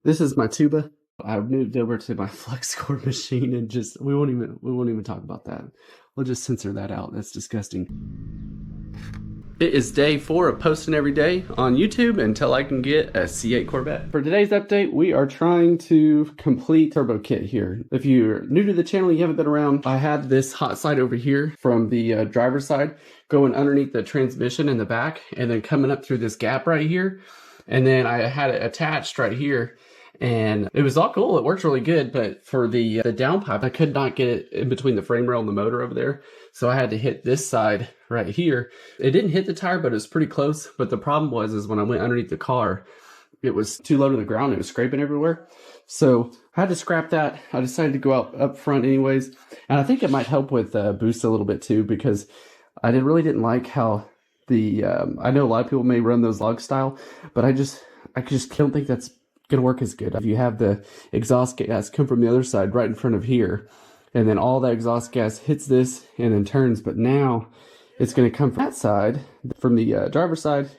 This is my tuba. I moved over to my flex core machine and just we won't even talk about that. We'll just censor that out. That's disgusting. It is day 4 of posting every day on YouTube until I can get a C8 Corvette. For today's update, we are trying to complete turbo kit here. If you're new to the channel, you haven't been around, I had this hot side over here from the driver's side going underneath the transmission in the back and then coming up through this gap right here. And then I had it attached right here. And it was all cool. It works really good, but for the downpipe, I could not get it in between the frame rail and the motor over there. So I had to hit this side right here. It didn't hit the tire, but it was pretty close. But the problem was when I went underneath the car, it was too low to the ground. It was scraping everywhere. So I had to scrap that. I decided to go out up front anyways. And I think it might help with boost a little bit too, because I really didn't like how the, I know a lot of people may run those log style, but I just don't think that's gonna work as good. If you have the exhaust gas come from the other side right in front of here, and then all that exhaust gas hits this and then turns, but now it's going to come from that side, from the driver's side.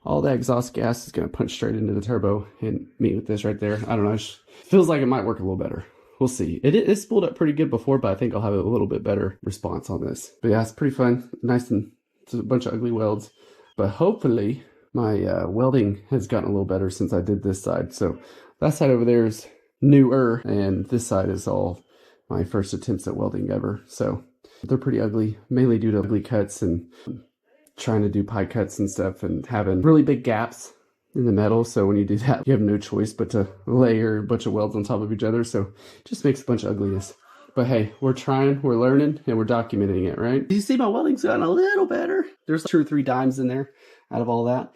All that exhaust gas is going to punch straight into the turbo and meet with this right there. I don't know, it feels like it might work a little better. We'll see. It spooled up pretty good before, but I think I'll have a little bit better response on this. But yeah, it's pretty fun. Nice, and it's a bunch of ugly welds, but hopefully my welding has gotten a little better since I did this side. So that side over there is newer, and this side is all my first attempts at welding ever. So they're pretty ugly, mainly due to ugly cuts and trying to do pie cuts and stuff and having really big gaps in the metal. So when you do that, you have no choice but to layer a bunch of welds on top of each other. So it just makes a bunch of ugliness. But hey, we're trying, we're learning, and we're documenting it, right? You see my welding's gotten a little better. There's 2 or 3 dimes in there out of all that.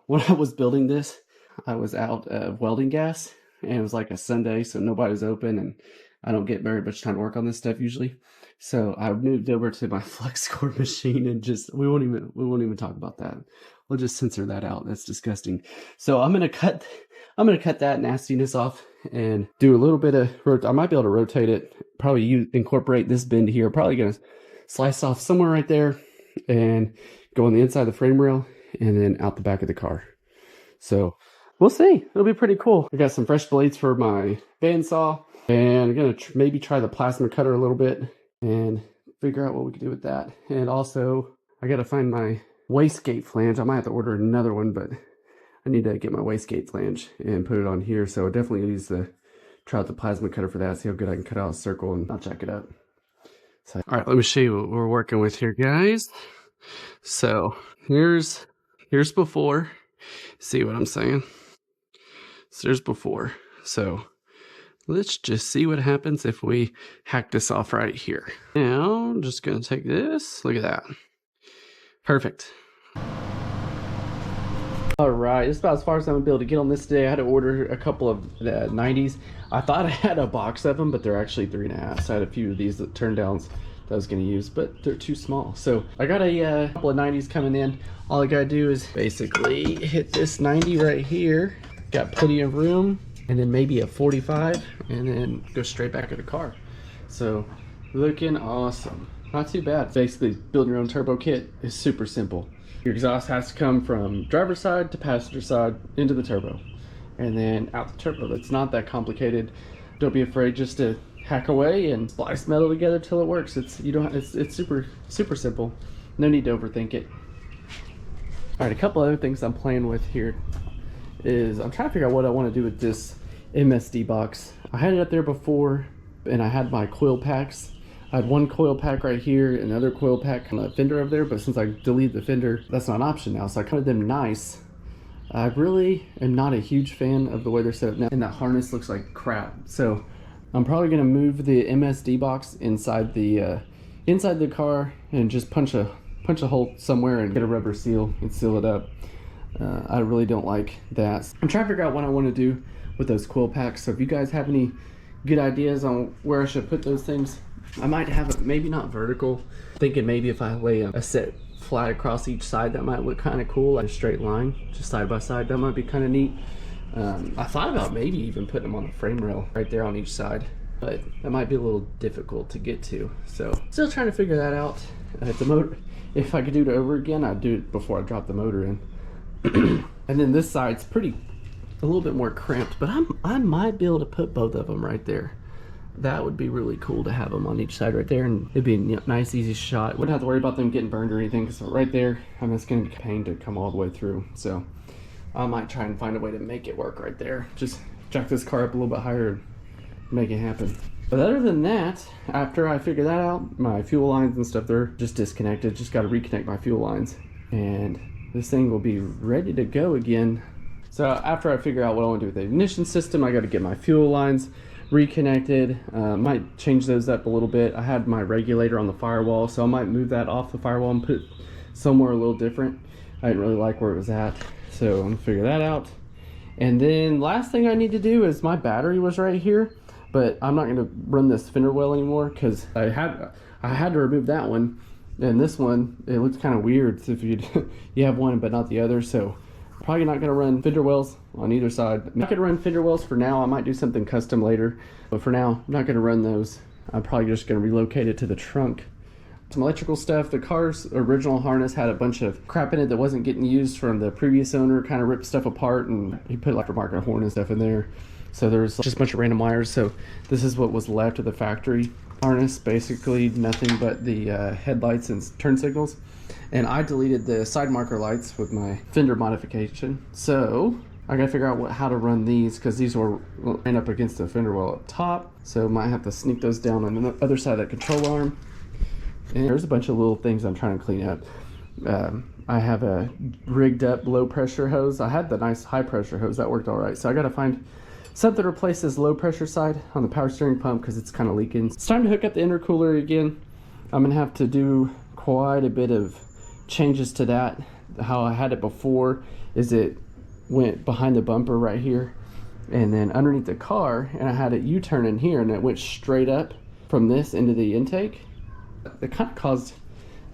When I was building this, I was out of welding gas, and it was like a Sunday, so nobody was open, and I don't get very much time to work on this stuff usually. So I moved over to my flex core machine and just we won't even talk about that. We'll just censor that out. That's disgusting. So I'm gonna cut that nastiness off and do a little bit of I might be able to rotate it, probably incorporate this bend here. Probably gonna slice off somewhere right there and go on the inside of the frame rail and then out the back of the car. So we'll see. It'll be pretty cool. I got some fresh blades for my bandsaw, and I'm gonna maybe try the plasma cutter a little bit and figure out what we can do with that. And also I gotta find my wastegate flange. I might have to order another one, but I need to get my wastegate flange and put it on here. So I definitely use try out the plasma cutter for that, see how good I can cut out a circle, and I'll check it up. So, all right, let me show you what we're working with here, guys. So here's before. See what I'm saying? So there's before. So let's just see what happens if we hack this off right here. Now I'm just gonna take this. Look at that. Perfect. All right, this is about as far as I'm gonna be able to get on this today. I had to order a couple of 90s. I thought I had a box of them, but they're actually 3.5. So I had a few of these that turn downs that I was gonna use, but they're too small. So I got a couple of 90s coming in. All I gotta do is basically hit this 90 right here. Got plenty of room, and then maybe a 45, and then go straight back to the car. So looking awesome. Not too bad. Basically, building your own turbo kit is super simple. Your exhaust has to come from driver's side to passenger side into the turbo, and then out the turbo. It's not that complicated. Don't be afraid just to hack away and splice metal together till it works. It's super simple. No need to overthink it. All right, a couple other things I'm playing with here is I'm trying to figure out what I want to do with this MSD box. I had it up there before, and I had my coil packs. I had one coil pack right here, another coil pack on the fender over there, but since I deleted the fender, that's not an option now, so I cut them nice. I really am not a huge fan of the way they're set up now, and that harness looks like crap. So I'm probably gonna move the MSD box inside the car and just punch a hole somewhere and get a rubber seal and seal it up. I really don't like that. I'm trying to figure out what I want to do with those coil packs. So if you guys have any good ideas on where I should put those things, I might have it maybe not vertical. Thinking maybe if I lay a set flat across each side, that might look kind of cool, like a straight line, just side by side. That might be kind of neat. I thought about maybe even putting them on the frame rail right there on each side, but that might be a little difficult to get to. So still trying to figure that out. The motor, if I could do it over again, I'd do it before I drop the motor in. And then this side's pretty a little bit more cramped, but I might be able to put both of them right there. That would be really cool to have them on each side right there, and it'd be a nice easy shot. Wouldn't have to worry about them getting burned or anything, because right there, I mean, it's going to be a pain to come all the way through. So I might try and find a way to make it work right there. Just jack this car up a little bit higher and make it happen. But other than that, after I figure that out, my fuel lines and stuff, they're just disconnected. Just got to reconnect my fuel lines, and this thing will be ready to go again. So after I figure out what I want to do with the ignition system, I got to get my fuel lines reconnected. Might change those up a little bit. I had my regulator on the firewall, so I might move that off the firewall and put it somewhere a little different. I didn't really like where it was at, so I'm gonna figure that out. And then last thing I need to do is my battery was right here, but I'm not gonna run this fender well anymore because I had to remove that one, and this one, it looks kind of weird if you have one but not the other. So probably not going to run fender wells on either side. I'm not going to run fender wells for now. I might do something custom later, but for now, I'm not going to run those. I'm probably just going to relocate it to the trunk. Some electrical stuff. The car's original harness had a bunch of crap in it that wasn't getting used from the previous owner. Kind of ripped stuff apart, and he put aftermarket horn and stuff in there. So there's just a bunch of random wires. So this is what was left of the factory harness. Basically nothing but the headlights and turn signals. And I deleted the side marker lights with my fender modification. So I gotta figure out how to run these, because these will end up against the fender well up top. So might have to sneak those down on the other side of that control arm. And there's a bunch of little things I'm trying to clean up. I have a rigged up low pressure hose. I had the nice high pressure hose that worked all right. So I gotta find something to replace this low pressure side on the power steering pump because it's kind of leaking. It's time to hook up the intercooler again. I'm gonna have to do quite a bit of changes to that. How I had it before is it went behind the bumper right here and then underneath the car, and I had it U-turn in here, and it went straight up from this into the intake. It kind of caused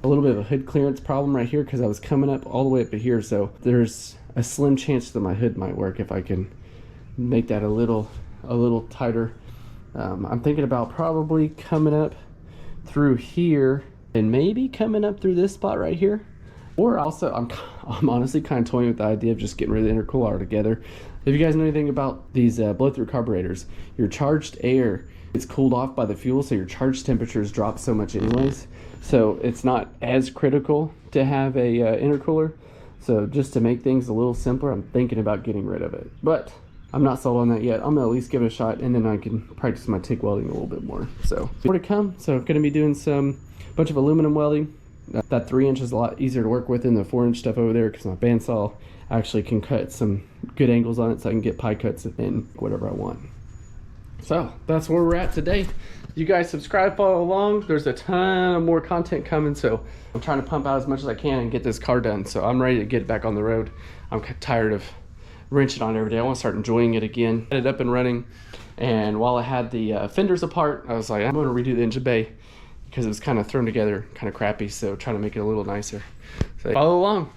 a little bit of a hood clearance problem right here because I was coming up all the way up to here. So there's a slim chance that my hood might work if I can make that a little tighter. I'm thinking about probably coming up through here and maybe coming up through this spot right here. Or also, I'm honestly kind of toying with the idea of just getting rid of the intercooler altogether. If you guys know anything about these blow-through carburetors, your charged air gets cooled off by the fuel, so your charge temperatures drop so much anyways. So it's not as critical to have a intercooler. So just to make things a little simpler, I'm thinking about getting rid of it. But I'm not sold on that yet. I'm gonna at least give it a shot, and then I can practice my TIG welding a little bit more. So more to come. So gonna be doing some bunch of aluminum welding. That 3-inch is a lot easier to work with than the 4-inch stuff over there because my bandsaw actually can cut some good angles on it, so I can get pie cuts and whatever I want. So that's where we're at today. You guys subscribe, follow along. There's a ton of more content coming, so I'm trying to pump out as much as I can and get this car done. So I'm ready to get back on the road. I'm tired of wrenching on every day. I want to start enjoying it again. Get it up and running. And while I had the fenders apart, I was like, I'm going to redo the engine bay because it was kind of thrown together kind of crappy, so trying to make it a little nicer. So follow along.